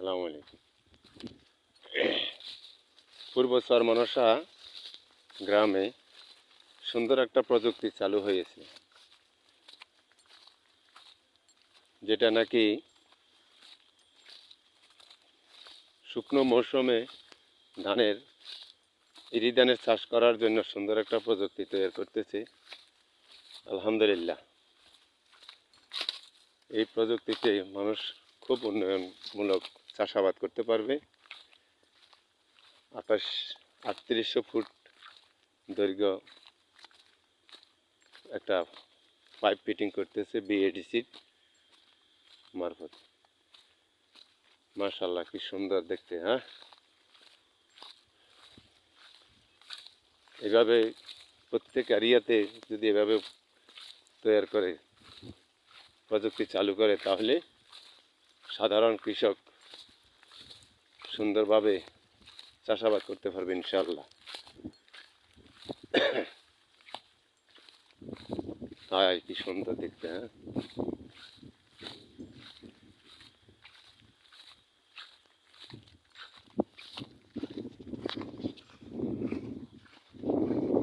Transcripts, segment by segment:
আসসালামু আলাইকুম। পূর্ব চরমনসা গ্রামে সুন্দর একটা প্রযুক্তি চালু হয়েছে, যেটা নাকি শুকনো মৌসুমে ইরি ধানের চাষ করার জন্য সুন্দর একটা প্রযুক্তি তৈরি করতেছে। আলহামদুলিল্লাহ, এই প্রযুক্তিতে মানুষ খুব উন্নয়নমূলক চাষাবাদ করতে পারবে। 3800 ফুট দৈর্ঘ্য একটা পাইপ ফিটিং করতেছে বিএডিসির মারফত। মাশাআল্লাহ, কি সুন্দর দেখতে। এভাবে প্রত্যেক এরিয়াতে যদি এভাবে তৈরি করে প্রযুক্তি চালু করে, তাহলে সাধারণ কৃষক সুন্দরভাবে চাষাবাদ করতে পারবে ইনশাআল্লাহ। তাই কি সুন্দর দেখতে।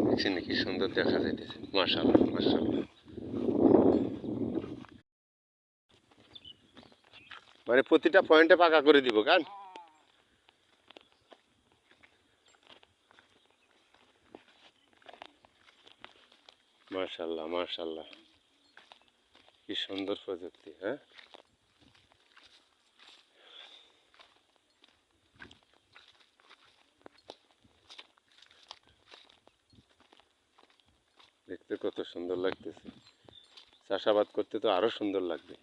দেখছেন কি সুন্দর দেখা যাইতেছে। মাশাআল্লাহ মাশাআল্লাহ। মানে প্রতিটা পয়েন্টে পাকা করে দিব কান। মাশাআল্লাহ মাশাআল্লাহ, কি সুন্দর প্রযুক্তি। দেখতে কত সুন্দর লাগতেছে। চাষাবাদ করতে তো আরো সুন্দর লাগবে।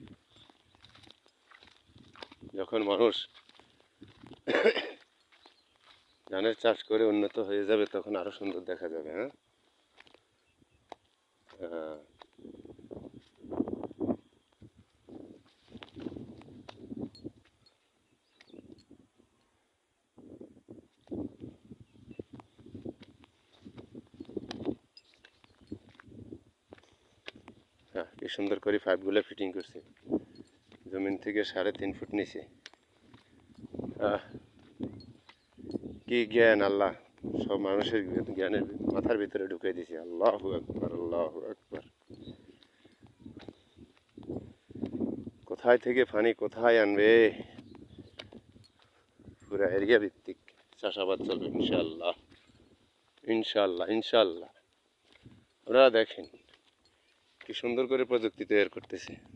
যখন মানুষ ধানের চাষ করে উন্নত হয়ে যাবে, তখন আরো সুন্দর দেখা যাবে। হ্যাঁ, কি সুন্দর করে পাইপগুলো ফিটিং করছে জমিন থেকে 3.5 ফুট নিচে। কি জ্ঞান আল্লাহ সব মানুষের জ্ঞানের মাথার ভিতরে ঢুকিয়ে দিয়েছে। আল্লাহু আকবার আল্লাহু আকবার। কোথায় থেকে পানি কোথায় আনবে, পুরো এরিয়া ভিত্তিক চাষাবাদ চলবে ইনশাআল্লাহ ইনশাআল্লাহ ইনশাআল্লাহ। ওরা দেখেন কি সুন্দর করে প্রযুক্তি তৈরি করতেছে।